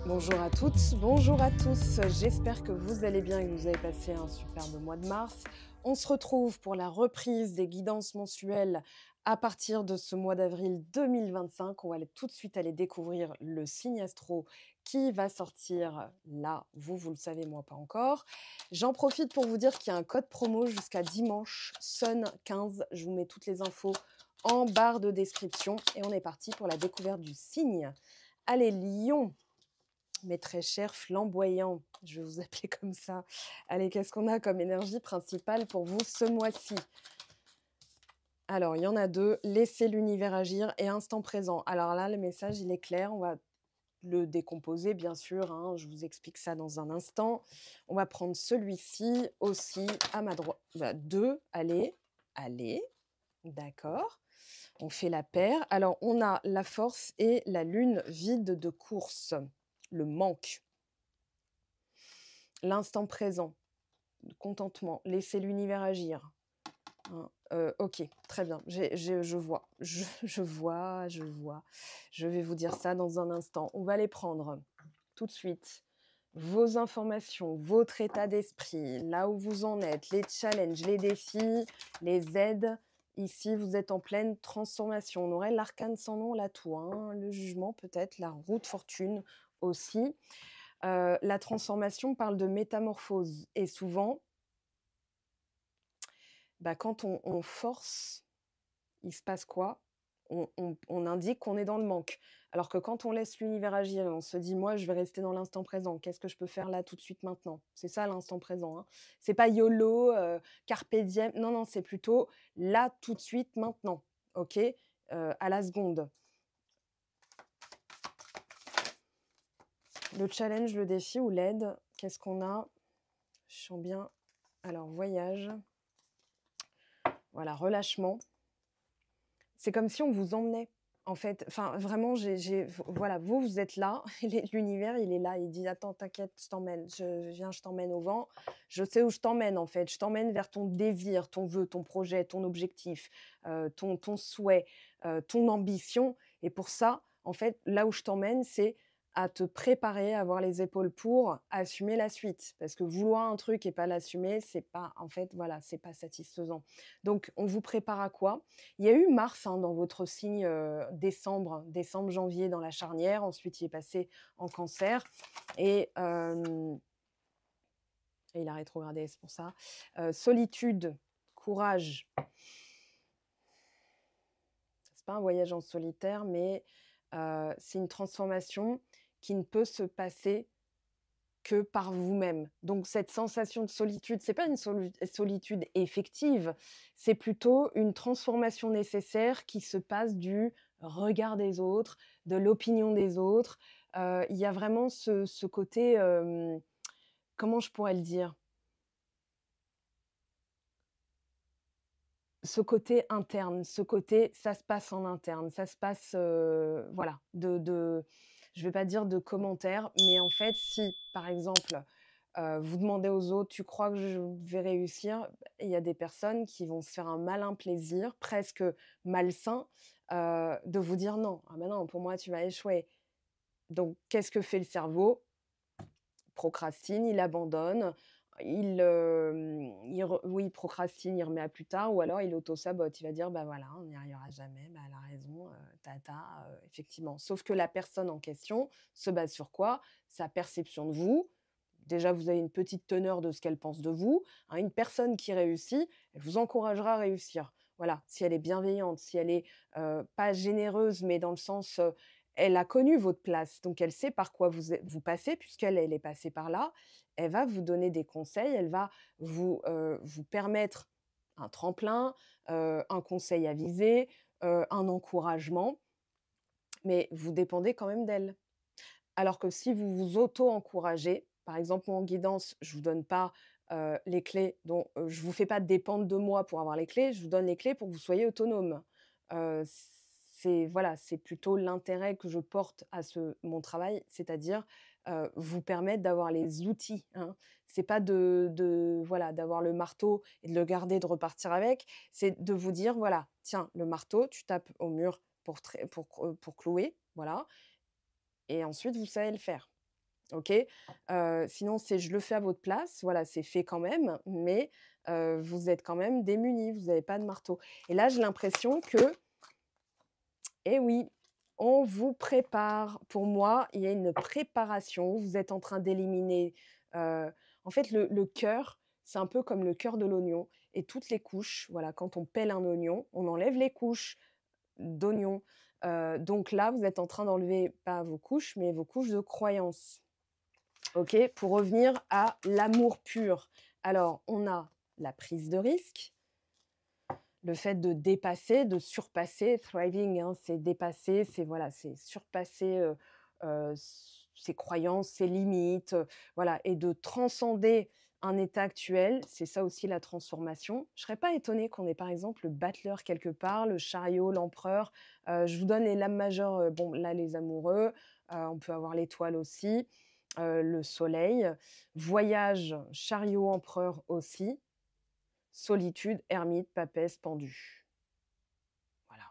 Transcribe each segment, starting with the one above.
Bonjour à toutes, bonjour à tous. J'espère que vous allez bien et que vous avez passé un superbe mois de mars. On se retrouve pour la reprise des guidances mensuelles à partir de ce mois d'avril 2025. On va tout de suite aller découvrir le signe astro qui va sortir là. Vous le savez, moi pas encore. J'en profite pour vous dire qu'il y a un code promo jusqu'à dimanche, Sun15. Je vous mets toutes les infos en barre de description et on est parti pour la découverte du signe. Allez, Lion! Mes très chers flamboyants, je vais vous appeler comme ça. Allez, qu'est-ce qu'on a comme énergie principale pour vous ce mois-ci? Alors, il y en a deux, laissez l'univers agir et instant présent. Alors là, le message, il est clair, on va le décomposer, bien sûr, hein, je vous explique ça dans un instant. On va prendre celui-ci aussi à ma droite. Deux, allez, d'accord. On fait la paire. Alors, on a la force et la lune vide de course, le manque. L'instant présent, le contentement, laisser l'univers agir. Hein, ok, très bien, je vois, je vois. Je vais vous dire ça dans un instant. On va les prendre tout de suite. Vos informations, votre état d'esprit, là où vous en êtes, les challenges, les défis, les aides. Ici, vous êtes en pleine transformation. On aurait l'arcane sans nom, la tour, hein, le jugement peut-être, la roue de fortune aussi. La transformation parle de métamorphose et souvent, quand on force, il se passe quoi? On indique qu'on est dans le manque. Alors que quand on laisse l'univers agir et on se dit: «Moi, je vais rester dans l'instant présent. Qu'est-ce que je peux faire là, tout de suite, maintenant?» C'est ça l'instant présent, hein. C'est pas YOLO, carpe diem. Non, non, c'est plutôt là, tout de suite, maintenant. OK? À la seconde. Le challenge, le défi ou l'aide, qu'est-ce qu'on a? Je sens bien. Alors voyage. Voilà, relâchement. C'est comme si on vous emmenait, en fait. Enfin, vraiment, voilà, vous êtes là, l'univers, il est là, il dit: «Attends, t'inquiète, je t'emmène, viens, je t'emmène au vent. Je sais où je t'emmène, en fait. Je t'emmène vers ton désir, ton vœu, ton projet, ton objectif, ton souhait, ton ambition et pour ça, en fait, là où je t'emmène, c'est à te préparer, à avoir les épaules pour assumer la suite. Parce que vouloir un truc et pas l'assumer, c'est pas en fait, voilà, c'est pas satisfaisant. Donc on vous prépare à quoi? Il y a eu Mars, hein, dans votre signe, décembre, janvier dans la charnière. Ensuite, il est passé en Cancer et il a rétrogradé, c'est pour ça. Solitude, courage. C'est pas un voyage en solitaire, mais c'est une transformation qui ne peut se passer que par vous-même. Donc cette sensation de solitude, c'est pas une solitude effective, c'est plutôt une transformation nécessaire qui se passe du regard des autres, de l'opinion des autres. Il y a vraiment ce côté, comment je pourrais le dire? Ce côté interne, ce côté ça se passe en interne, ça se passe, voilà, je vais pas dire de commentaires, mais en fait, si, par exemple, vous demandez aux autres: «Tu crois que je vais réussir?» Il y a des personnes qui vont se faire un malin plaisir, presque malsain, de vous dire: «Non, ah bah non, pour moi, tu vas échouer». Donc qu'est-ce que fait le cerveau? Procrastine, il abandonne, il procrastine, il remet à plus tard ou alors il auto-sabote. Il va dire: «Bah, voilà, on n'y arrivera jamais, bah, elle a raison, effectivement. Sauf que la personne en question se base sur quoi? Sa perception de vous. Déjà, vous avez une petite teneur de ce qu'elle pense de vous, hein. Une personne qui réussit, elle vous encouragera à réussir. Voilà, si elle est bienveillante, si elle est, pas généreuse, mais dans le sens, elle a connu votre place, donc elle sait par quoi vous passez puisqu'elle est passée par là. Elle va vous donner des conseils, elle va vous permettre un tremplin, un conseil avisé, un encouragement, mais vous dépendez quand même d'elle. Alors que si vous vous auto-encouragez, par exemple, moi en guidance, je vous donne pas, les clés dont je vous fais pas dépendre de moi pour avoir les clés, je vous donne les clés pour que vous soyez autonome. C'est voilà, c'est plutôt l'intérêt que je porte à mon travail, c'est-à-dire, vous permettre d'avoir les outils, hein. C'est pas voilà, d'avoir le marteau et de le garder, de repartir avec. C'est de vous dire: «Voilà, tiens, le marteau, tu tapes au mur pour clouer, voilà et ensuite vous savez le faire. OK? Sinon, c'est je le fais à votre place, voilà, c'est fait quand même, mais vous êtes quand même démunis, vous avez pas de marteau et là, j'ai l'impression que eh oui, on vous prépare. Pour moi, il y a une préparation. Vous êtes en train d'éliminer, en fait, le cœur, c'est un peu comme le cœur de l'oignon et toutes les couches, voilà, quand on pèle un oignon, on enlève les couches d'oignon. Donc là, vous êtes en train d'enlever pas vos couches, mais vos couches de croyances. OK? Pour revenir à l'amour pur. Alors, on a la prise de risque, le fait de dépasser, de surpasser, thriving, hein, c'est dépasser, c'est voilà, c'est surpasser, ses croyances, ses limites, voilà et de transcender un état actuel, c'est ça aussi la transformation. Je serais pas étonnée qu'on ait par exemple le battleur quelque part, le chariot, l'empereur. Je vous donne les lames majeures, bon là les amoureux, on peut avoir l'étoile aussi, le soleil, voyage, chariot, empereur aussi. Solitude, ermite, papesse, pendu. Voilà.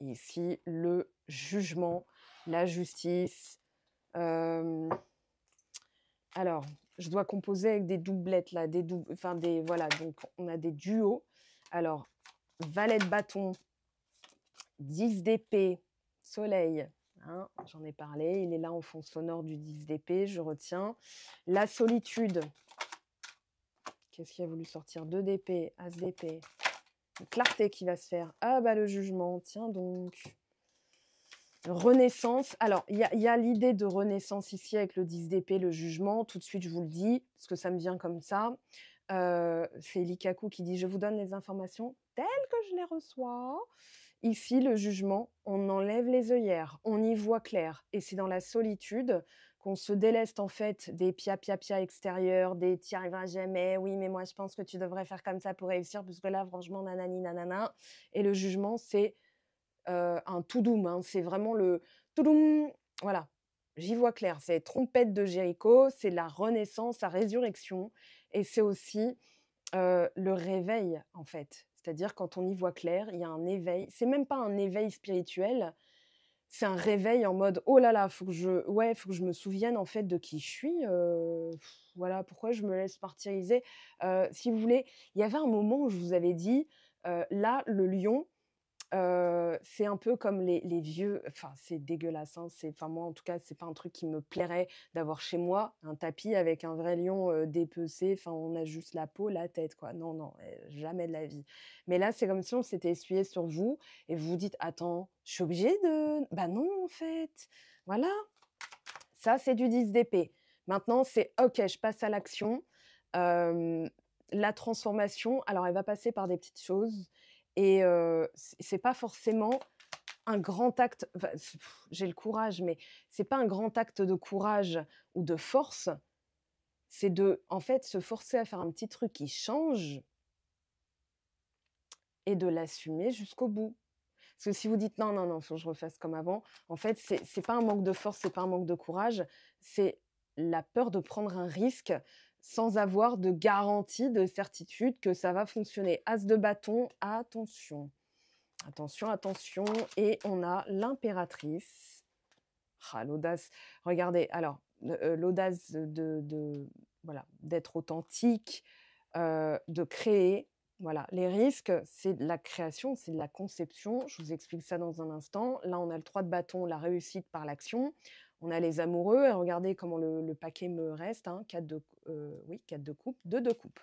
Et ici, le jugement, la justice. Hem, alors, je dois composer avec des doublettes là, enfin des voilà, donc on a des duos. Alors, valet de bâton, 10 d'épée, soleil, hein, j'en ai parlé, il est là en fond sonore du 10 d'épée, je retiens. La solitude, qu'est-ce qui a voulu sortir? 2 d'épée, as d'épée. Clarté qui va se faire. Ah bah le jugement, tiens donc. Renaissance. Alors, il y a l'idée de renaissance ici avec le 10 d'épée, le jugement. Tout de suite, je vous le dis, parce que ça me vient comme ça. C'est Likaku qui dit: «Je vous donne les informations telles que je les reçois». Ici, le jugement, on enlève les œillères, on y voit clair. Et c'est dans la solitude qu'on se déleste en fait des pia extérieurs, des «tu y arriveras jamais», «oui, mais moi je pense que tu devrais faire comme ça pour réussir, parce que là, franchement, nanani nanana». Et le jugement, c'est un tout doum, hein, c'est vraiment le toudoum, voilà, j'y vois clair. C'est trompette de Jéricho, c'est la renaissance, la résurrection et c'est aussi, le réveil, en fait. C'est-à-dire quand on y voit clair, il y a un éveil. C'est même pas un éveil spirituel, c'est un réveil en mode: «Oh là là, faut que je me souvienne, en fait, de qui je suis, voilà, pourquoi je me laisse martyriser?» Si vous voulez, il y avait un moment où je vous avais dit, là, le lion, c'est un peu comme les vieux enfin, c'est dégueulasse, hein, enfin, moi, en tout cas, c'est pas un truc qui me plairait d'avoir chez moi, un tapis avec un vrai lion, dépecé, enfin, on a juste la peau, la tête, quoi. Non, non, jamais de la vie. Mais là, c'est comme si on s'était essuyé sur vous et vous vous dites: «Attends, je suis obligée de» bah, non, en fait. Voilà, ça, c'est du 10 d'épée. Maintenant, c'est OK, je passe à l'action. Hem, la transformation, alors elle va passer par des petites choses et c'est pas forcément un grand acte enfin, j'ai le courage, mais c'est pas un grand acte de courage ou de force, c'est en fait, se forcer à faire un petit truc qui change et de l'assumer jusqu'au bout. Parce que si vous dites: «Non, non, non, faut que je refasse comme avant», en fait, c'est pas un manque de force, c'est pas un manque de courage, c'est la peur de prendre un risque sans avoir de garantie, de certitude que ça va fonctionner. As de bâton, attention, attention, attention et on a l'impératrice. Ah l'audace, regardez, alors, l'audace voilà, d'être authentique, de créer, voilà. Les risques, c'est de la création, c'est de la conception. Je vous explique ça dans un instant. Là, on a le 3 de bâton, la réussite par l'action. On a les amoureux et regardez comment le paquet me reste, hein, 4 de oui, 4 de coupe, 2 de coupe.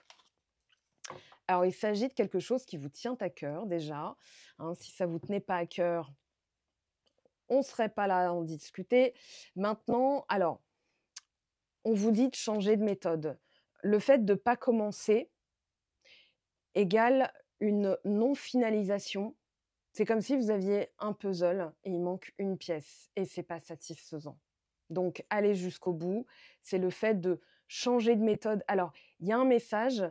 Alors, il s'agit de quelque chose qui vous tient à cœur déjà, hein. Si ça vous tenait pas à cœur, on ne serait pas là à en discuter. Maintenant, alors, on vous dit de changer de méthode. Le fait de ne pas commencer égale une non-finalisation. C'est comme si vous aviez un puzzle et il manque une pièce et c'est pas satisfaisant. Donc aller jusqu'au bout, c'est le fait de changer de méthode. Alors, il y a un message,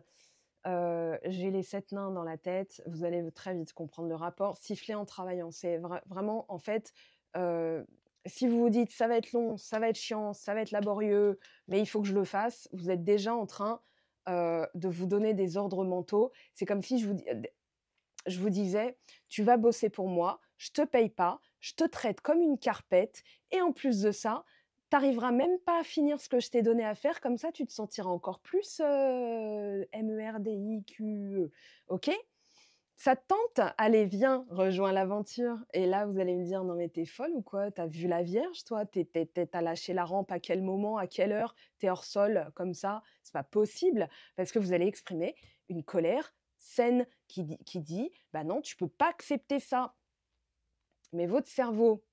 j'ai les 7 nains dans la tête, vous allez très vite comprendre le rapport. Siffler en travaillant, c'est vraiment en fait, heu, si vous vous dites: «Ça va être long, ça va être chiant, ça va être laborieux, mais il faut que je le fasse», vous êtes déjà en train, de vous donner des ordres mentaux. C'est comme si je vous disais: «Tu vas bosser pour moi, je te paye pas, je te traite comme une carpette et en plus de ça, tu même pas à finir ce que je t'ai donné à faire, comme ça tu te sentiras encore plus, MERDIQE, OK? Ça te tente? Allez, viens, rejoins l'aventure. Et là, vous allez me dire: «Non mais t'es folle ou quoi? T'as vu la Vierge toi? Tu lâché la rampe à quel moment? À quelle heure? T'es hors sol comme ça? C'est pas possible!» Parce que vous allez exprimer une colère saine qui dit: «Bah non, tu peux pas accepter ça». Mais votre cerveau,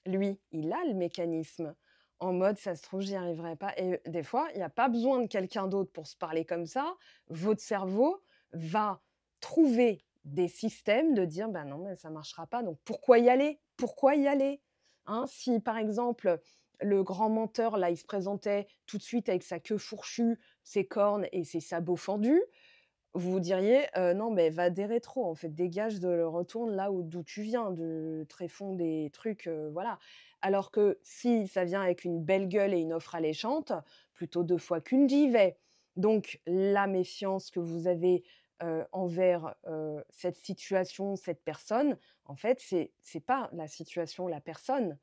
lui, il a le mécanisme en mode: «Ça se trouve, j'y arriverai pas» et des fois, il y a pas besoin de quelqu'un d'autre pour se parler comme ça. Votre cerveau va trouver des systèmes de dire: «Bah, non, mais ça marchera pas, donc pourquoi y aller? Pourquoi y aller?» Hein, si par exemple, le grand menteur là, il se présentait tout de suite avec sa queue fourchue, ses cornes et ses sabots fendus, vous vous diriez: «Non, mais va des rétros, en fait, dégage, de retourne là d'où tu viens, du tréfonds des trucs, voilà». Alors que si ça vient avec une belle gueule et une offre alléchante, plutôt 2 fois qu'une, j'y vais. Donc la méfiance que vous avez, envers, cette situation, cette personne, en fait, c'est pas la situation, la personne,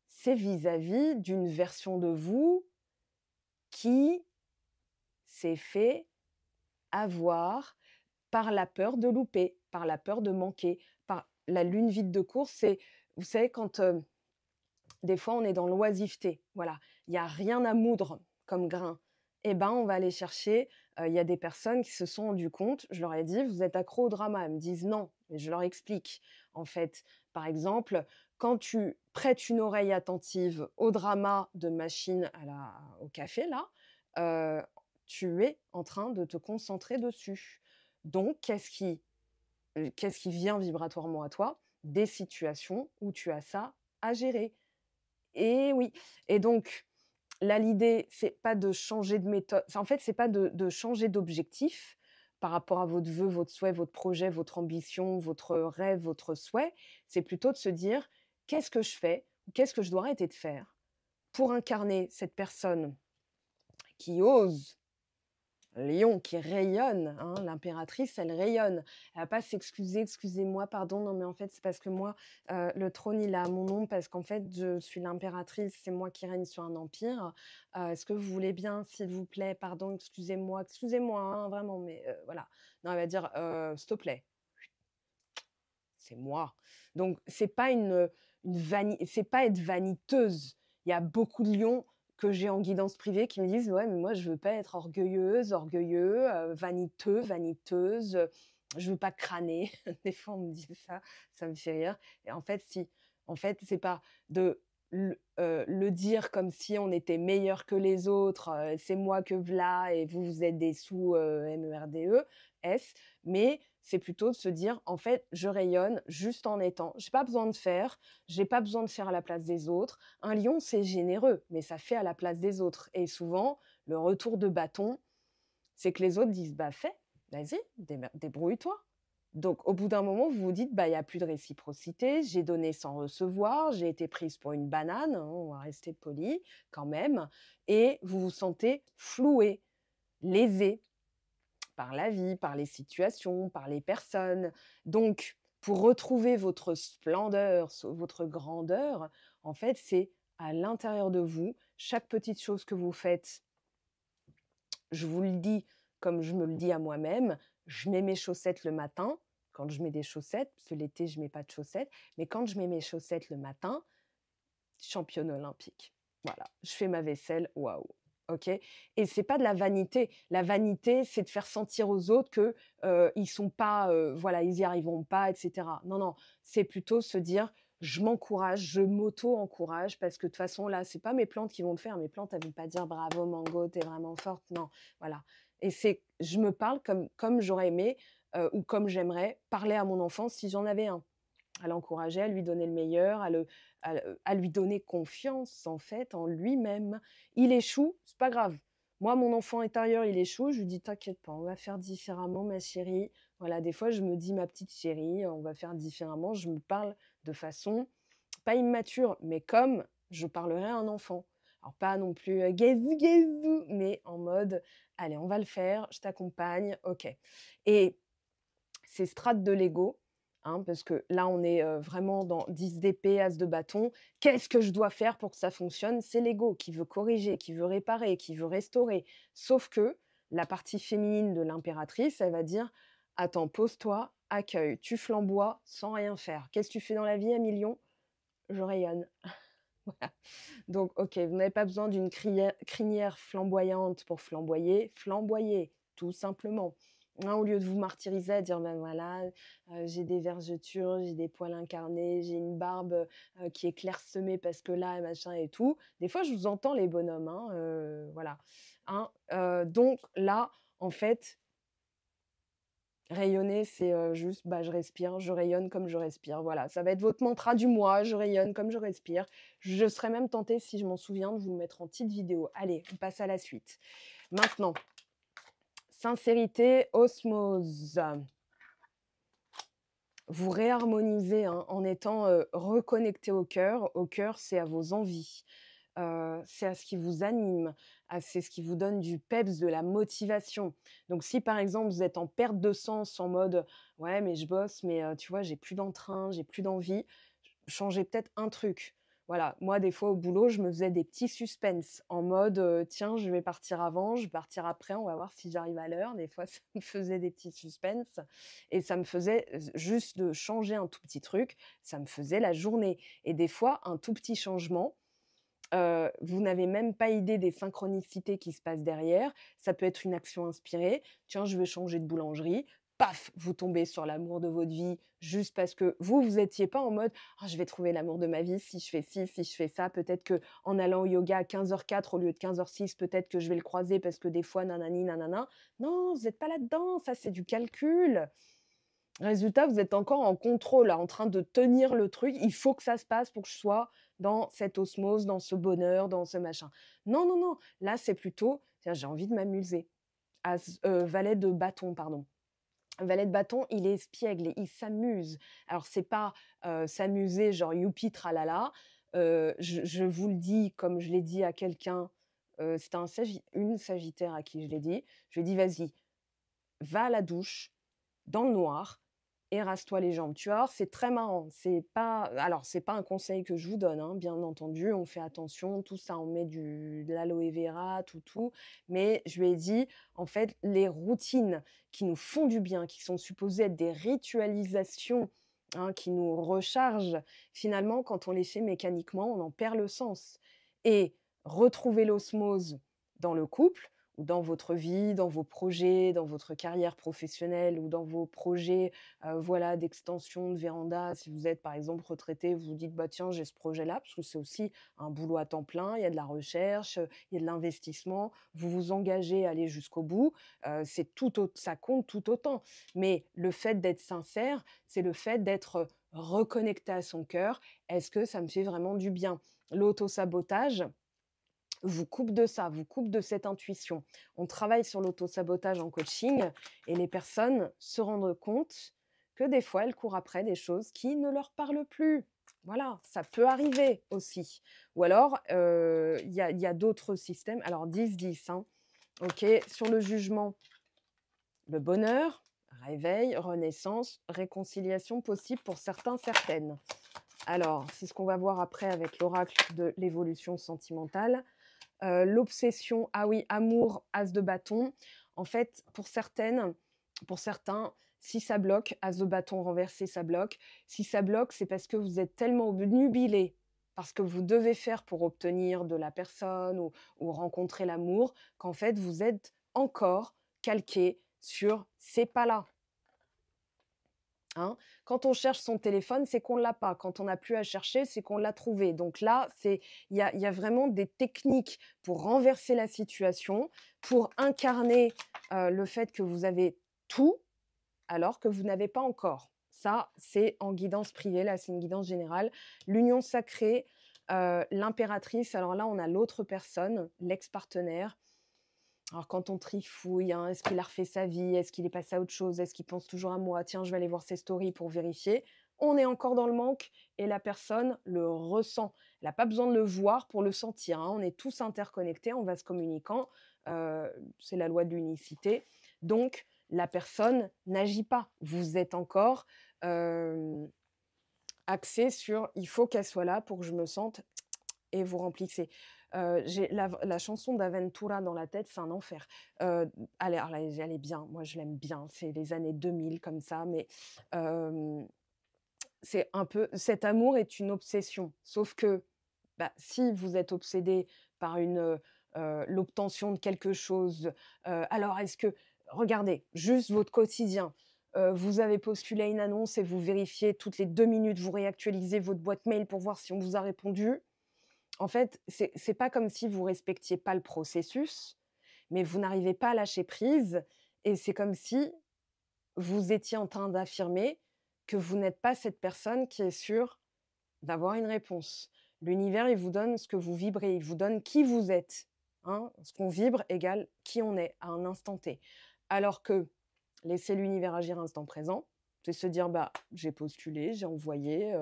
c'est vis-à-vis d'une version de vous qui s'est fait avoir par la peur de louper, par la peur de manquer, par la lune vide de course, c'est vous savez quand, des fois on est dans l'oisiveté, voilà, il y a rien à moudre comme grain et ben, on va aller chercher, il y a des personnes qui se sont rendues compte, je leur ai dit: «Vous êtes accro au drama». Elles me disent: «Non» et je leur explique. En fait, par exemple, quand tu prêtes une oreille attentive au drama de machine à la au café là, heu, tu es en train de te concentrer dessus. Donc qu'est-ce qui vient vibratoirement à toi? Des situations où tu as ça à gérer. Et oui, et donc là, l'idée, c'est pas de changer de méthode, enfin, en fait, c'est pas de changer d'objectif par rapport à votre vœu, votre souhait, votre projet, votre ambition, votre rêve, votre souhait. C'est plutôt de se dire: «Qu'est-ce que je fais? Qu'est-ce que je dois arrêter de faire pour incarner cette personne qui ose?» Lion qui rayonne, hein, l'impératrice, elle rayonne. Elle va pas s'excuser: «Excusez-moi, pardon, non mais en fait, c'est parce que moi, le trône, il est à mon nom parce qu'en fait, je suis l'impératrice, c'est moi qui règne sur un empire. Est-ce que vous voulez bien, s'il vous plaît? Pardon, excusez-moi, hein, vraiment, mais voilà». Non, elle va dire: «S'il te plaît, c'est moi». Donc c'est pas c'est pas être vaniteuse. Il y a beaucoup de lions que j'ai en guidance privée qui me disent: «Ouais, mais moi je veux pas être orgueilleuse, orgueilleux, vaniteux, vaniteuse, je veux pas crâner». Des fois on me dit ça me fait rire et en fait si. En fait, c'est pas de le dire comme si on était meilleur que les autres, «C'est moi que v'là et vous, vous êtes des sous, MERDE, S», mais c'est plutôt de se dire: «En fait, je rayonne juste en étant. J'ai pas besoin de faire, j'ai pas besoin de faire à la place des autres». Un lion, c'est généreux, mais ça fait à la place des autres et souvent, le retour de bâton, c'est que les autres disent: «Bah, fais, vas-y, débrouille-toi». Donc au bout d'un moment, vous vous dites: «Bah, il y a plus de réciprocité, j'ai donné sans recevoir, j'ai été prise pour une banane», hein, on va rester poli quand même et vous vous sentez floué, lésé par la vie, par les situations, par les personnes. Donc, pour retrouver votre splendeur, votre grandeur, en fait, c'est à l'intérieur de vous. Chaque petite chose que vous faites, je vous le dis comme je me le dis à moi-même, je mets mes chaussettes le matin, quand je mets des chaussettes, parce que l'été, je mets pas de chaussettes, mais quand je mets mes chaussettes le matin, championne olympique. Voilà, je fais ma vaisselle, waouh, OK, et c'est pas de la vanité. La vanité, c'est de faire sentir aux autres que, ils sont pas, voilà, ils y arriveront pas et cetera. Non, non, c'est plutôt se dire: «Je m'encourage, je m'auto-encourage parce que de toute façon là, c'est pas mes plantes qui vont le faire. Mes plantes, elles vont pas dire: "Bravo Mango, tu es vraiment forte"». Non, voilà, et c'est je me parle comme j'aurais aimé, ou comme j'aimerais parler à mon enfant si j'en avais un. À l'encourager, à lui donner le meilleur, à lui donner confiance, en fait, en lui-même. Il échoue, c'est pas grave. Moi, mon enfant intérieur, il échoue, je lui dis: «T'inquiète pas, on va faire différemment ma chérie». Voilà, des fois, je me dis: «Ma petite chérie, on va faire différemment». Je me parle de façon pas immature, mais comme je parlerais à un enfant. Alors pas non plus, gazou gazou, mais en mode: «Allez, on va le faire, je t'accompagne, OK». Et ces strates de l'ego, hein, parce que là, on est, vraiment dans 10 d'épée, as de bâton. Qu'est-ce que je dois faire pour que ça fonctionne? C'est l'ego qui veut corriger, qui veut réparer, qui veut restaurer. Sauf que la partie féminine de l'impératrice, elle va dire: «Attends, pose-toi, accueille, tu flamboies sans rien faire. Qu'est-ce que tu fais dans la vie, un million? Je rayonne». Voilà. Donc OK, vous n'avez pas besoin d'une crinière flamboyante pour flamboyer, flamboyez, tout simplement. Hein, au lieu de vous martyriser à dire: «Ben voilà, j'ai des vergetures, j'ai des poils incarnés, j'ai une barbe, qui est clairsemée parce que là, machin et tout». Des fois, je vous entends les bonhommes, hein, voilà. Hein, donc là, en fait, rayonner, c'est, juste, bah, je respire, je rayonne comme je respire. Voilà, ça va être votre mantra du mois, je rayonne comme je respire. Je serais même tentée, si je m'en souviens, de vous le mettre en petite vidéo. Allez, on passe à la suite. Maintenant, sincérité, osmose. Vous réharmonisez, hein, en étant, reconnecté au cœur. Au cœur, c'est à vos envies, c'est à ce qui vous anime, c'est ce qui vous donne du peps, de la motivation. Donc si, par exemple, vous êtes en perte de sens, en mode: «Ouais, mais je bosse, mais tu vois, j'ai plus d'entrain, j'ai plus d'envie», changez peut-être un truc. Voilà, moi, des fois, au boulot, je me faisais des petits suspens en mode, «Tiens, je vais partir avant, je vais partir après, on va voir si j'arrive à l'heure». Des fois, ça me faisait des petits suspens et ça me faisait juste de changer un tout petit truc, ça me faisait la journée et des fois, un tout petit changement, vous n'avez même pas idée des synchronicités qui se passent derrière. Ça peut être une action inspirée: «Tiens, je vais changer de boulangerie». Paf! Vous tombez sur l'amour de votre vie juste parce que vous étiez pas en mode: «Ah, je vais trouver l'amour de ma vie si je fais ci, si je fais ça. Peut-être que en allant au yoga à 15h04 au lieu de 15h06, peut-être que je vais le croiser parce que des fois nanani nanana». Non, vous êtes pas là-dedans, ça c'est du calcul. Résultat, vous êtes encore en contrôle, là, en train de tenir le truc. Il faut que ça se passe pour que je sois dans cette osmose, dans ce bonheur, dans ce machin. Non, non, non, là, c'est plutôt, tiens, j'ai envie de m'amuser. Valet de bâton, pardon. Valet de bâton, il est espiègle et il s'amuse. Alors, c'est pas s'amuser genre youpi tralala. Je vous le dis comme je l'ai dit à quelqu'un, c'était une sagittaire à qui je l'ai dit. Je lui ai dit: «Vas-y, va à la douche, dans le noir et rase-toi les jambes». Tu vas voir, c'est très marrant. C'est pas un conseil que je vous donne, hein, bien entendu, on fait attention, tout ça, on met de l'aloe vera, tout. Mais je lui ai dit, en fait, les routines qui nous font du bien, qui sont supposées être des ritualisations, hein, qui nous rechargent, finalement, quand on les fait mécaniquement, on en perd le sens. Et retrouver l'osmose dans le couple, ou dans votre vie, dans vos projets, dans votre carrière professionnelle ou dans vos projets, voilà, d'extension de véranda. Si vous êtes, par exemple, retraité, vous vous dites: «Bah, tiens, j'ai ce projet-là», parce que c'est aussi un boulot à temps plein, il y a de la recherche, il y a de l'investissement. Vous vous engagez à aller jusqu'au bout, c'est tout au ça compte tout autant. Mais le fait d'être sincère, c'est le fait d'être, reconnecté à son cœur. Est-ce que ça me fait vraiment du bien? L'auto-sabotage vous coupe de ça, vous coupe de cette intuition. On travaille sur l'auto-sabotage en coaching et les personnes se rendent compte que des fois, elles courent après des choses qui ne leur parlent plus. Voilà, ça peut arriver aussi. Ou alors, il y a d'autres systèmes. Alors 10-10, hein, OK. Sur le jugement, le bonheur, réveil, renaissance, réconciliation possible pour certains, certaines. Alors, c'est ce qu'on va voir après avec l'oracle de l'évolution sentimentale. L'obsession, ah oui, amour, as de bâton. En fait, pour certains, si ça bloque, as de bâton renversé, ça bloque. Si ça bloque, c'est parce que vous êtes tellement obnubilé par ce que vous devez faire pour obtenir de la personne ou rencontrer l'amour, qu'en fait, vous êtes encore calqué sur «c'est pas là». Hein. Quand on cherche son téléphone, c'est qu'on l'a pas. Quand on n'a plus à chercher, c'est qu'on l'a trouvé. Donc là, il y a vraiment des techniques pour renverser la situation, pour incarner, le fait que vous avez tout, alors que vous n'avez pas encore. Ça, c'est en guidance privée, là, c'est une guidance générale. L'union sacrée, l'impératrice, alors là, on a l'autre personne, l'ex-partenaire. Alors quand on trifouille, hein, est-ce qu'il a refait sa vie? Est-ce qu'il est passé à autre chose? Est-ce qu'il pense toujours à moi? Tiens, je vais aller voir ses stories pour vérifier. On est encore dans le manque et la personne le ressent. Elle n'a pas besoin de le voir pour le sentir, hein. On est tous interconnectés en vase communicant, c'est la loi de l'unicité. Donc la personne n'agit pas. Vous êtes encore, hem, axé sur: «Il faut qu'elle soit là pour que je me sente» et vous remplissez. J'ai la chanson d'Aventura dans la tête, c'est un enfer. Elle est bien, moi je l'aime bien, c'est les années 2000 comme ça, mais hem, c'est un peu cet amour est une obsession. Sauf que, bah, si vous êtes obsédé par l'obtention de quelque chose, alors est-ce que regardez, juste votre quotidien, vous avez postulé à une annonce et vous vérifiez toutes les 2 minutes, vous réactualisez votre boîte mail pour voir si on vous a répondu. En fait, c'est pas comme si vous respectiez pas le processus, mais vous n'arrivez pas à lâcher prise et c'est comme si vous étiez en train d'affirmer que vous n'êtes pas cette personne qui est sûre d'avoir une réponse. L'univers, il vous donne ce que vous vibrez, il vous donne qui vous êtes, hein. Ce qu'on vibre égale qui on est à un instant T. Alors que laisser l'univers agir instant présent, c'est se dire: «Bah, j'ai postulé, j'ai envoyé»,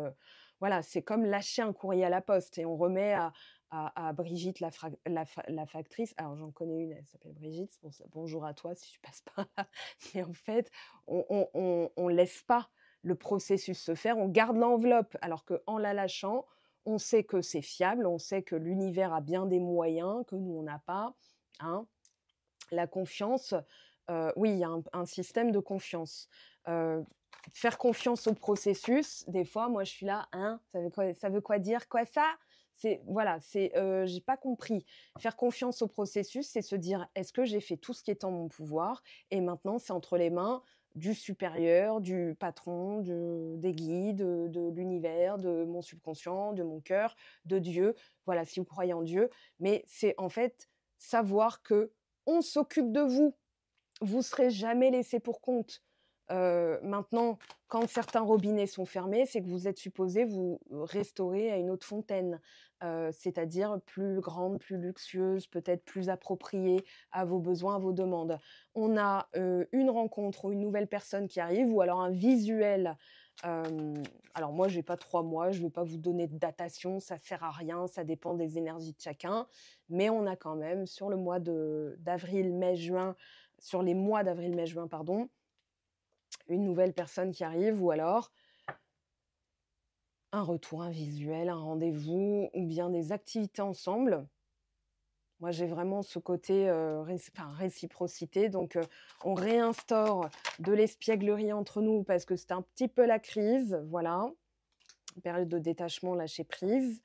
voilà, c'est comme lâcher un courrier à la poste et on remet à Brigitte la factrice. Alors j'en connais une, elle s'appelle Brigitte, c'est pour ça bonjour à toi si tu passes par là. Mais en fait, on laisse pas le processus se faire, on garde l'enveloppe alors qu'en la lâchant, on sait que c'est fiable, on sait que l'univers a bien des moyens que nous on n'a pas, hein. La confiance, oui, il y a un système de confiance. Heu, Faire confiance au processus, des fois, moi, je suis là: «Hein? Ça veut quoi dire? Quoi ça?» C'est voilà, j'ai pas compris. Faire confiance au processus, c'est se dire: «Est-ce que j'ai fait tout ce qui est en mon pouvoir et maintenant c'est entre les mains du supérieur, du patron, des guides, de l'univers, de mon subconscient, de mon cœur, de Dieu». Voilà, si vous croyez en Dieu, mais c'est en fait savoir que on s'occupe de vous. Vous serez jamais laissé pour compte. Maintenant, quand certains robinets sont fermés, c'est que vous êtes supposé vous restaurer à une autre fontaine, c'est-à-dire plus grande, plus luxueuse, peut-être plus appropriée à vos besoins, à vos demandes. On a, une rencontre ou une nouvelle personne qui arrive ou alors un visuel, hem, alors moi j'ai pas 3 mois, je vais pas vous donner de datation, ça sert à rien, ça dépend des énergies de chacun, mais on a quand même sur le mois de d'avril, mai, juin, sur les mois d'avril, mai, juin, pardon, une nouvelle personne qui arrive ou alors un retour, un visuel, un rendez-vous ou bien des activités ensemble. Moi, j'ai vraiment ce côté, réciprocité donc on réinstaure de l'espièglerie entre nous parce que c'est un petit peu la crise, voilà. Période de détachement, lâcher prise.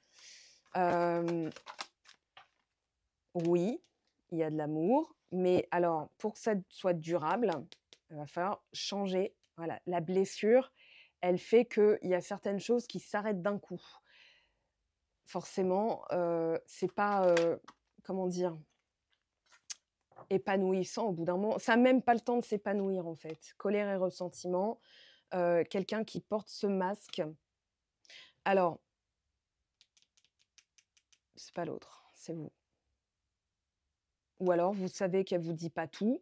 Hem, oui, il y a de l'amour, mais alors pour que ça soit durable, il va falloir changer. Voilà, la blessure, elle fait qu'il y a certaines choses qui s'arrêtent d'un coup. Forcément, c'est pas, comment dire? Épanouissant au bout d'un moment. Ça a même pas le temps de s'épanouir, en fait. Colère et ressentiment, quelqu'un qui porte ce masque. Alors, c'est pas l'autre, c'est vous. Ou alors vous savez qu'elle vous dit pas tout.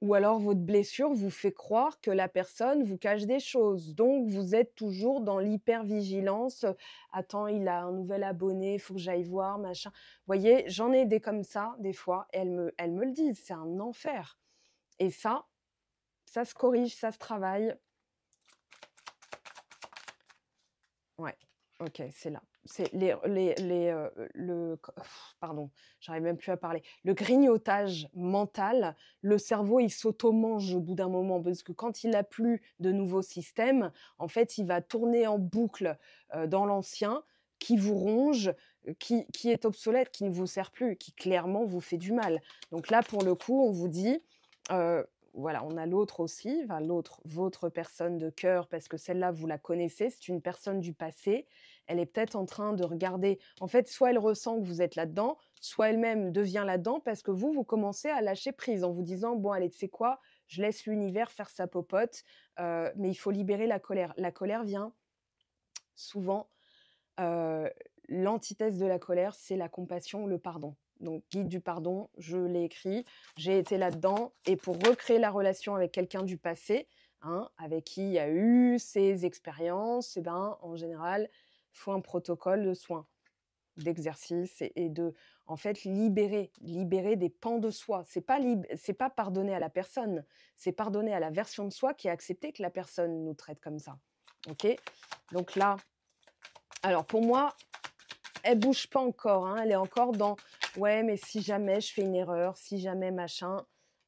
Ou alors votre blessure vous fait croire que la personne vous cache des choses. Donc vous êtes toujours dans l'hypervigilance, «Attends, il a un nouvel abonné, il faut que j'aille voir, machin». Vous voyez, j'en ai des comme ça, des fois, et elles me le disent, c'est un enfer. Et ça se corrige, ça se travaille. Ouais, OK, c'est là. C'est pardon, j'arrive même plus à parler. Le grignotage mental, le cerveau, il s'auto-mange au bout d'un moment parce que quand il a plus de nouveaux systèmes, en fait, il va tourner en boucle, dans l'ancien qui vous ronge, qui est obsolète, qui ne vous sert plus, qui clairement vous fait du mal. Donc là, pour le coup, on vous dit, voilà, on a l'autre aussi, enfin l'autre, votre personne de cœur, parce que celle-là, vous la connaissez, c'est une personne du passé. Elle est peut-être en train de regarder. En fait, soit elle ressent que vous êtes là-dedans, soit elle-même devient là-dedans parce que vous commencez à lâcher prise en vous disant: «Bon allez, tu sais quoi? Je laisse l'univers faire sa popote, mais il faut libérer la colère». La colère vient souvent, heu, l'antithèse de la colère, c'est la compassion, le pardon. Donc guide du pardon, je l'ai écrit, j'ai été là-dedans et pour recréer la relation avec quelqu'un du passé, hein, avec qui il y a eu ces expériences et ben, en général, il faut un protocole de soins. d'exercice et de, en fait, libérer des pans de soi. C'est pas pardonner à la personne, c'est pardonner à la version de soi qui a accepté que la personne nous traite comme ça. OK? Donc là, alors pour moi, elle bouge pas encore, hein, elle est encore dans: «Ouais, mais si jamais je fais une erreur, si jamais machin».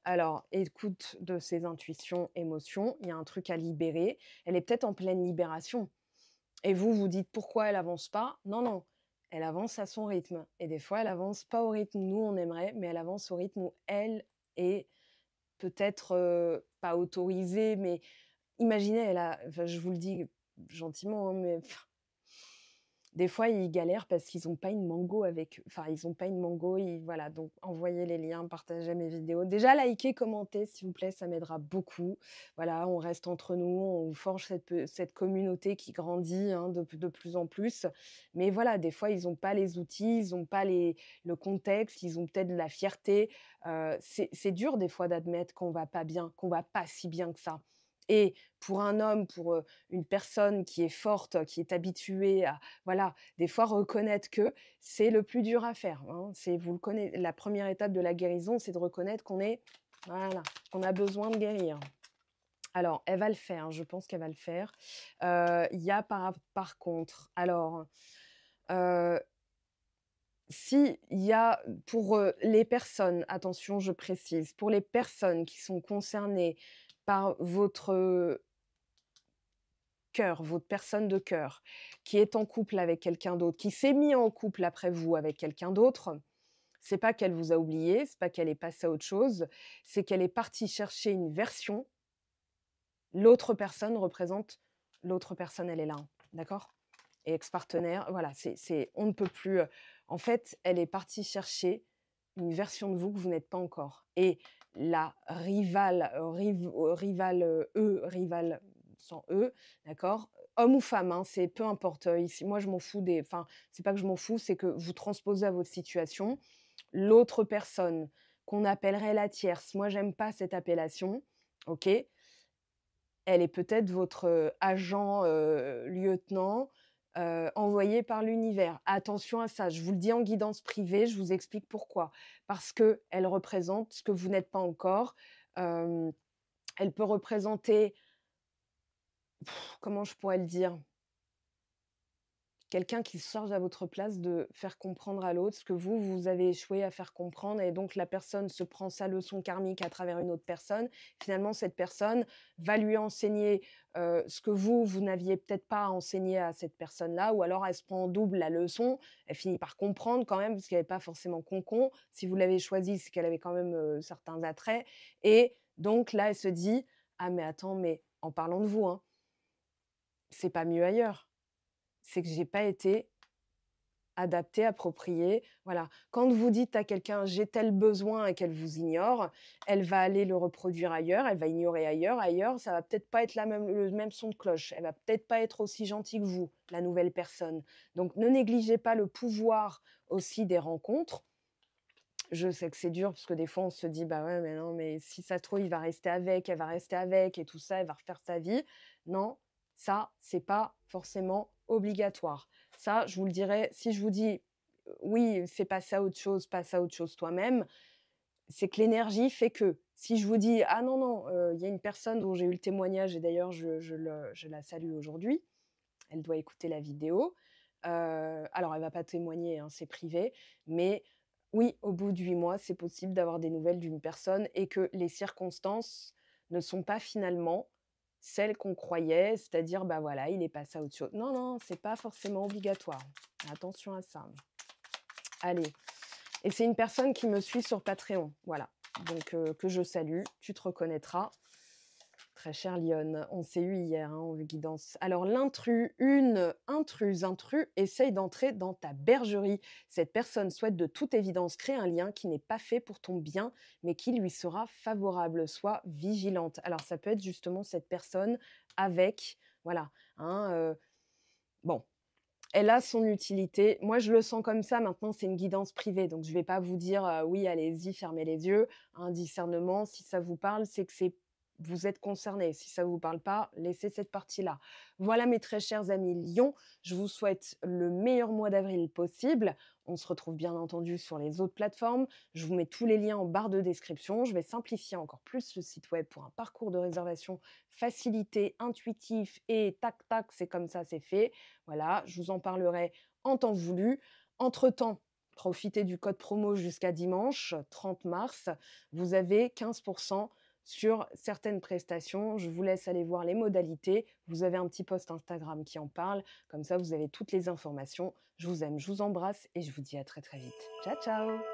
Alors écoute de ses intuitions, émotions, il y a un truc à libérer. Elle est peut-être en pleine libération et vous, vous dites: «Pourquoi elle avance pas?» Non, non, elle avance à son rythme et des fois, elle avance pas au rythme où nous on aimerait, mais elle avance au rythme où elle est peut-être, pas autorisée, mais imaginez, elle a, enfin, je vous le dis gentiment, hein, mais des fois, ils galèrent parce qu'ils ont pas une Mango avec eux. Enfin, ils ont pas une Mango, ils voilà, donc envoyez les liens, partagez mes vidéos. Déjà, likez, commentez, s'il vous plaît, ça m'aidera beaucoup. Voilà, on reste entre nous, on forge cette communauté qui grandit, hein, de plus en plus. Mais voilà, des fois, ils ont pas les outils, ils ont pas le contexte, ils ont peut-être de la fierté. C'est dur des fois d'admettre qu'on va pas bien, qu'on va pas si bien que ça. Et pour un homme, pour, une personne qui est forte, qui est habituée à voilà, des fois reconnaître que c'est le plus dur à faire, hein. C'est vous le connaissez, la première étape de la guérison, c'est de reconnaître qu'on est voilà, qu'on a besoin de guérir. Alors, elle va le faire, je pense qu'elle va le faire. Il y a par contre, alors, heu, si il y a pour, les personnes, attention, je précise, pour les personnes qui sont concernées par votre cœur, votre personne de cœur, qui est en couple avec quelqu'un d'autre, qui s'est mis en couple après vous avec quelqu'un d'autre, c'est pas qu'elle vous a oublié, c'est pas qu'elle est passée à autre chose, c'est qu'elle est partie chercher une version. L'autre personne représente l'autre personne, elle est là, hein, d'accord? Et ex-partenaire, voilà, c'est on ne peut plus, en fait, elle est partie chercher une version de vous que vous n'êtes pas encore et la rivale, rivale sans E, d'accord? Homme ou femme, hein, c'est peu importe, ici moi je m'en fous des enfin, c'est pas que je m'en fous, c'est que vous transposez à votre situation. L'autre personne qu'on appellerait la tierce, moi j'aime pas cette appellation, OK? Elle est peut-être votre, agent, lieutenant, envoyé par l'univers. Attention à ça, je vous le dis en guidance privée, je vous explique pourquoi. Parce qu'elle représente ce que vous n'êtes pas encore. Hem, Elle peut représenter, comment je pourrais le dire? Quelqu'un qui se charge à votre place de faire comprendre à l'autre ce que vous, vous avez échoué à faire comprendre et donc la personne se prend sa leçon karmique à travers une autre personne. Finalement, cette personne va lui enseigner, ce que vous, vous n'aviez peut-être pas enseigné à cette personne-là ou alors elle se prend en double la leçon. Elle finit par comprendre quand même parce qu'elle est pas forcément con. Si vous l'avez choisie, c'est qu'elle avait quand même, certains attraits et donc là, elle se dit: «Ah mais attends, mais en parlant de vous, hein, c'est pas mieux ailleurs. C'est que j'ai pas été adapté, approprié, voilà. Quand vous dites à quelqu'un: «J'ai tel besoin» et qu'elle vous ignore, elle va aller le reproduire ailleurs, elle va ignorer ailleurs. Ailleurs, ça va peut-être pas être le même son de cloche. Elle va peut-être pas être aussi gentille que vous, la nouvelle personne. Donc ne négligez pas le pouvoir aussi des rencontres. Je sais que c'est dur parce que des fois on se dit: «Bah, ouais, mais non, mais si ça se trouve, il va rester avec, elle va rester avec et tout ça, elle va refaire sa vie». Non, ça, c'est pas forcément obligatoire. Ça, je vous le dirai si je vous dis: «Oui, fais passer à autre chose, passe à autre chose toi-même», c'est que l'énergie fait que. Si je vous dis: «Ah non, non, il y a une personne dont j'ai eu le témoignage et d'ailleurs je la salue aujourd'hui, elle doit écouter la vidéo». Alors elle va pas témoigner, hein, c'est privé, mais oui, au bout de 8 mois, c'est possible d'avoir des nouvelles d'une personne et que les circonstances ne sont pas finalement celles qu'on croyait, c'est-à-dire, bah, voilà, il est passé à autre chose. Non, non, c'est pas forcément obligatoire. Attention à ça. Allez, et c'est une personne qui me suit sur Patreon, voilà, donc que je salue, tu te reconnaîtras. Très chère Lionne, on s'est eu hier, hein, en guidance. Alors l'intrus, une intruse, intrus, essaye d'entrer dans ta bergerie. Cette personne souhaite de toute évidence créer un lien qui n'est pas fait pour ton bien, mais qui lui sera favorable. Sois vigilante. Alors ça peut être justement cette personne avec, voilà, hein, bon, elle a son utilité. Moi, je le sens comme ça. Maintenant, c'est une guidance privée, donc je ne vais pas vous dire: «Oui, allez-y, fermez les yeux». Un discernement, si ça vous parle, c'est que c'est vous êtes concernés. Si ça ne vous parle pas, laissez cette partie-là. Voilà mes très chers amis Lions, je vous souhaite le meilleur mois d'avril possible. On se retrouve bien entendu sur les autres plateformes. Je vous mets tous les liens en barre de description. Je vais simplifier encore plus le site web pour un parcours de réservation facilité, intuitif et tac tac, c'est comme ça, c'est fait. Voilà, je vous en parlerai en temps voulu. Entre-temps, profitez du code promo jusqu'à dimanche 30 mars. Vous avez 15% sur certaines prestations. Je vous laisse aller voir les modalités. Vous avez un petit post Instagram qui en parle. Comme ça, vous avez toutes les informations. Je vous aime, je vous embrasse et je vous dis à très très vite. Ciao, ciao!